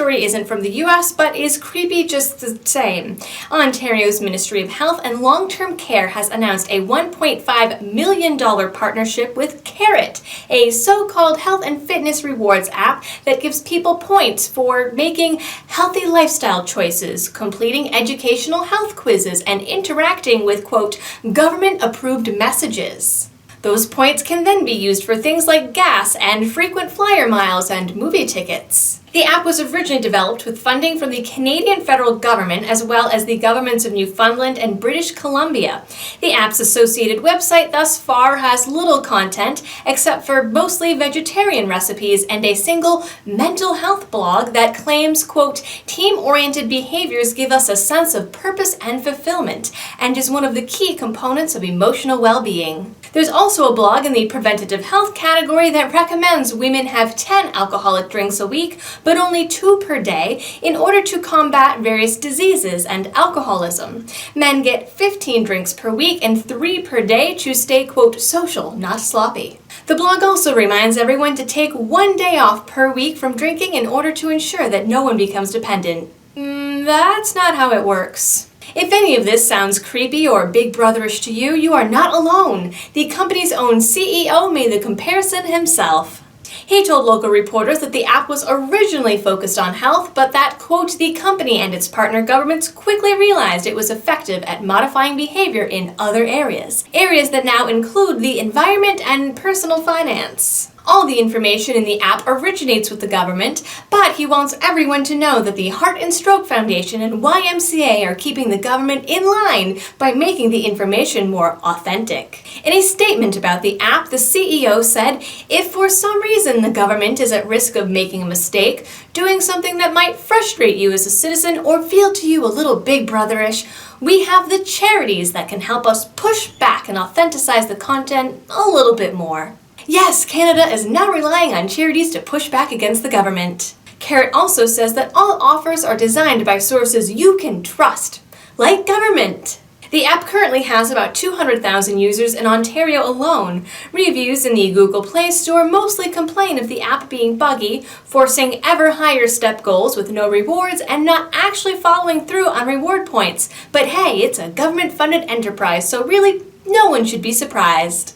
story isn't from the US, but is creepy just the same. Ontario's Ministry of Health and Long-Term Care has announced a $1.5 million partnership with Carrot, a so-called health and fitness rewards app that gives people points for making healthy lifestyle choices, completing educational health quizzes, and interacting with, quote, government-approved messages. Those points can then be used for things like gas and frequent flyer miles and movie tickets. The app was originally developed with funding from the Canadian federal government as well as the governments of Newfoundland and British Columbia. The app's associated website thus far has little content except for mostly vegetarian recipes and a single mental health blog that claims, quote, team-oriented behaviors give us a sense of purpose and fulfillment and is one of the key components of emotional well-being. There's also a blog in the preventative health category that recommends women have 10 alcoholic drinks a week, but only 2 per day in order to combat various diseases and alcoholism. Men get 15 drinks per week and 3 per day to stay, quote, social, not sloppy. The blog also reminds everyone to take 1 day off per week from drinking in order to ensure that no one becomes dependent. That's not how it works. If any of this sounds creepy or big brotherish to you, you are not alone. The company's own CEO made the comparison himself. He told local reporters that the app was originally focused on health, but that, quote, the company and its partner governments quickly realized it was effective at modifying behavior in other areas that now include the environment and personal finance. All the information in the app originates with the government, but he wants everyone to know that the Heart and Stroke Foundation and YMCA are keeping the government in line by making the information more authentic. In a statement about the app, the CEO said, if for some reason the government is at risk of making a mistake, doing something that might frustrate you as a citizen or feel to you a little big brotherish, we have the charities that can help us push back and authenticize the content a little bit more. Yes, Canada is now relying on charities to push back against the government. Carrot also says that all offers are designed by sources you can trust, like government. The app currently has about 200,000 users in Ontario alone. Reviews in the Google Play Store mostly complain of the app being buggy, forcing ever higher step goals with no rewards, and not actually following through on reward points. But hey, it's a government-funded enterprise, so really no one should be surprised.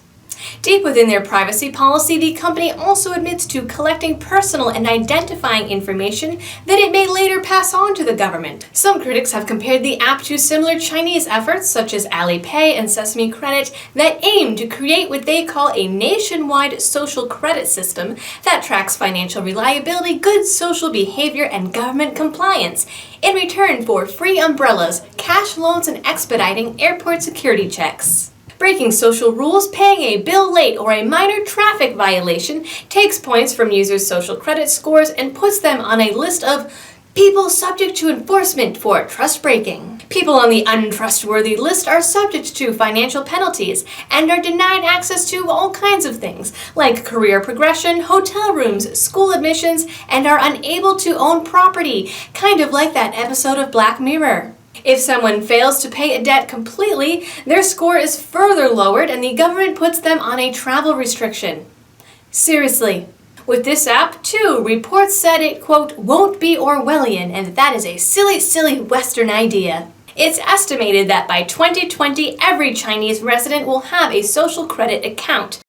Deep within their privacy policy, the company also admits to collecting personal and identifying information that it may later pass on to the government. Some critics have compared the app to similar Chinese efforts such as Alipay and Sesame Credit that aim to create what they call a nationwide social credit system that tracks financial reliability, good social behavior, and government compliance in return for free umbrellas, cash loans, and expediting airport security checks. Breaking social rules, paying a bill late, or a minor traffic violation takes points from users' social credit scores and puts them on a list of people subject to enforcement for trust breaking. People on the untrustworthy list are subject to financial penalties and are denied access to all kinds of things, like career progression, hotel rooms, school admissions, and are unable to own property, kind of like that episode of Black Mirror. If someone fails to pay a debt completely, their score is further lowered and the government puts them on a travel restriction. Seriously. With this app, too, reports said it, quote, won't be Orwellian, and that is a silly, silly Western idea. It's estimated that by 2020, every Chinese resident will have a social credit account.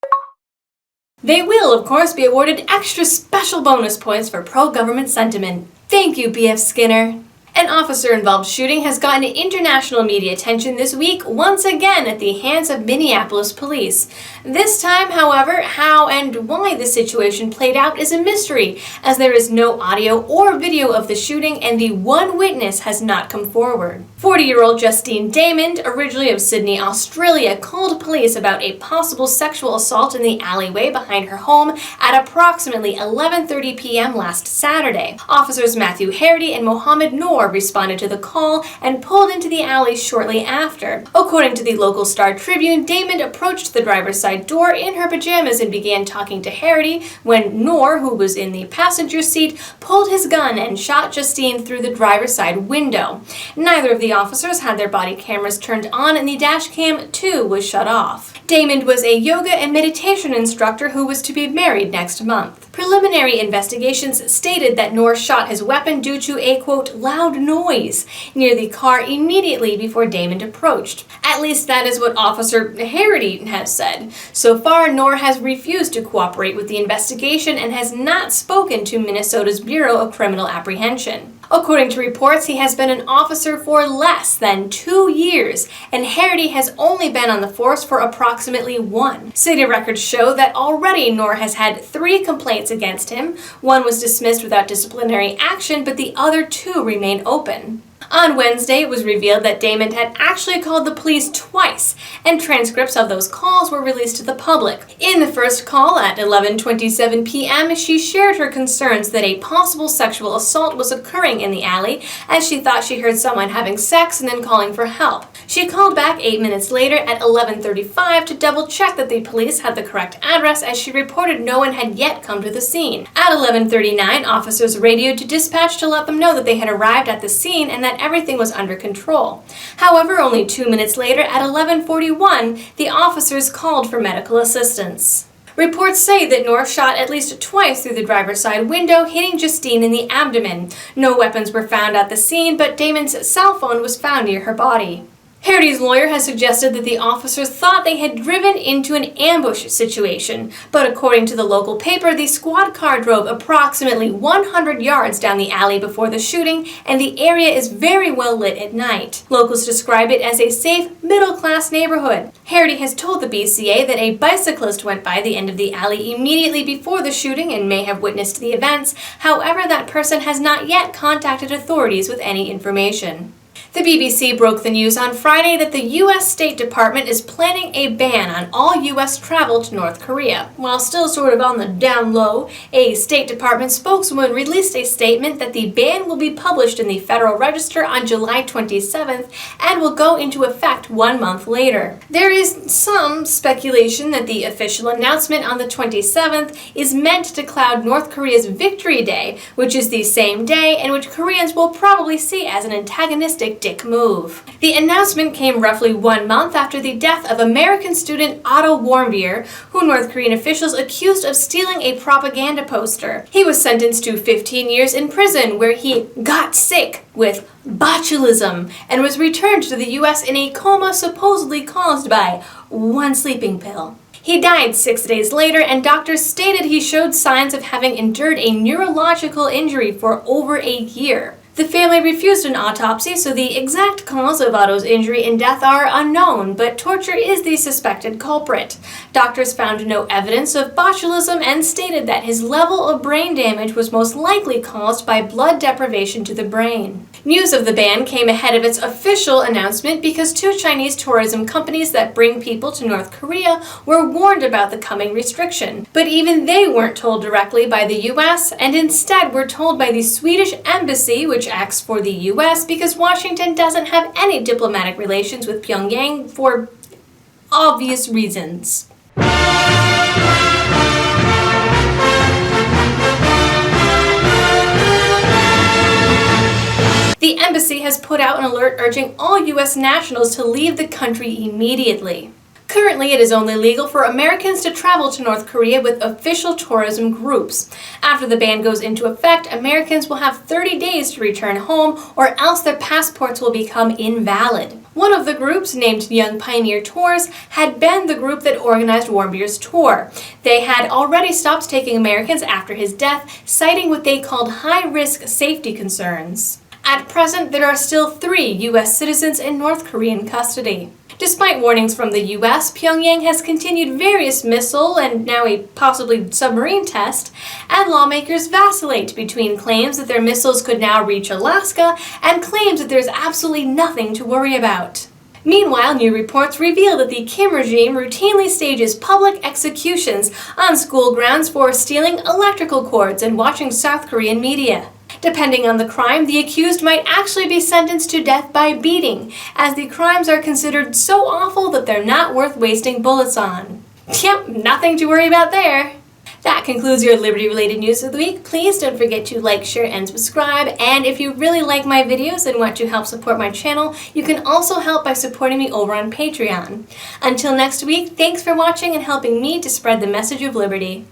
They will, of course, be awarded extra special bonus points for pro-government sentiment. Thank you, B.F. Skinner. An officer-involved shooting has gotten international media attention this week, once again at the hands of Minneapolis police. This time, however, how and why the situation played out is a mystery, as there is no audio or video of the shooting and the one witness has not come forward. 40-year-old Justine Damond, originally of Sydney, Australia, called police about a possible sexual assault in the alleyway behind her home at approximately 11:30 p.m. last Saturday. Officers Matthew Harity and Mohammed Noor responded to the call and pulled into the alley shortly after. According to the local Star Tribune, Damond approached the driver's side door in her pajamas and began talking to Harity when Noor, who was in the passenger seat, pulled his gun and shot Justine through the driver's side window. Neither of the the officers had their body cameras turned on and the dash cam too was shut off. Damond was a yoga and meditation instructor who was to be married next month. Preliminary investigations stated that Noor shot his weapon due to a, quote, loud noise near the car immediately before Damond approached. At least that is what Officer Harity has said. So far, Noor has refused to cooperate with the investigation and has not spoken to Minnesota's Bureau of Criminal Apprehension. According to reports, he has been an officer for less than 2 years, and Harity has only been on the force for approximately 1. City records show that already Noor has had 3 complaints against him. 1 was dismissed without disciplinary action, but the other 2 remain open. On Wednesday, it was revealed that Damond had actually called the police twice, and transcripts of those calls were released to the public. In the first call at 11:27 p.m., she shared her concerns that a possible sexual assault was occurring in the alley, as she thought she heard someone having sex and then calling for help. She called back 8 minutes later at 11:35 to double-check that the police had the correct address, as she reported no one had yet come to the scene. At 11:39, officers radioed to dispatch to let them know that they had arrived at the scene and that everything was under control. However, only 2 minutes later, at 11:41, the officers called for medical assistance. Reports say that Noor shot at least twice through the driver's side window, hitting Justine in the abdomen. No weapons were found at the scene, but Damond's cell phone was found near her body. Harity's lawyer has suggested that the officers thought they had driven into an ambush situation, but according to the local paper, the squad car drove approximately 100 yards down the alley before the shooting, and the area is very well lit at night. Locals describe it as a safe, middle-class neighborhood. Harity has told the BCA that a bicyclist went by the end of the alley immediately before the shooting and may have witnessed the events. However, that person has not yet contacted authorities with any information. The BBC broke the news on Friday that the U.S. State Department is planning a ban on all U.S. travel to North Korea. While still sort of on the down low, a State Department spokeswoman released a statement that the ban will be published in the Federal Register on July 27th and will go into effect 1 month later. There is some speculation that the official announcement on the 27th is meant to cloud North Korea's Victory Day, which is the same day and which Koreans will probably see as an antagonistic dick move. The announcement came roughly 1 month after the death of American student Otto Warmbier, who North Korean officials accused of stealing a propaganda poster. He was sentenced to 15 years in prison, where he got sick with botulism and was returned to the U.S. in a coma supposedly caused by 1 sleeping pill. He died 6 days later, and doctors stated he showed signs of having endured a neurological injury for over a year. The family refused an autopsy, so the exact cause of Otto's injury and death are unknown, but torture is the suspected culprit. Doctors found no evidence of botulism and stated that his level of brain damage was most likely caused by blood deprivation to the brain. News of the ban came ahead of its official announcement because 2 Chinese tourism companies that bring people to North Korea were warned about the coming restriction. But even they weren't told directly by the U.S. and instead were told by the Swedish embassy, which acts for the U.S. because Washington doesn't have any diplomatic relations with Pyongyang for obvious reasons. The embassy has put out an alert urging all U.S. nationals to leave the country immediately. Currently, it is only legal for Americans to travel to North Korea with official tourism groups. After the ban goes into effect, Americans will have 30 days to return home, or else their passports will become invalid. One of the groups, named Young Pioneer Tours, had been the group that organized Warmbier's tour. They had already stopped taking Americans after his death, citing what they called high-risk safety concerns. At present, there are still 3 U.S. citizens in North Korean custody. Despite warnings from the U.S., Pyongyang has continued various missile and now a possibly submarine test, and lawmakers vacillate between claims that their missiles could now reach Alaska and claims that there's absolutely nothing to worry about. Meanwhile, new reports reveal that the Kim regime routinely stages public executions on school grounds for stealing electrical cords and watching South Korean media. Depending on the crime, the accused might actually be sentenced to death by beating, as the crimes are considered so awful that they're not worth wasting bullets on. Yep, nothing to worry about there. That concludes your Liberty-related news of the week. Please don't forget to like, share, and subscribe. And if you really like my videos and want to help support my channel, you can also help by supporting me over on Patreon. Until next week, thanks for watching and helping me to spread the message of liberty.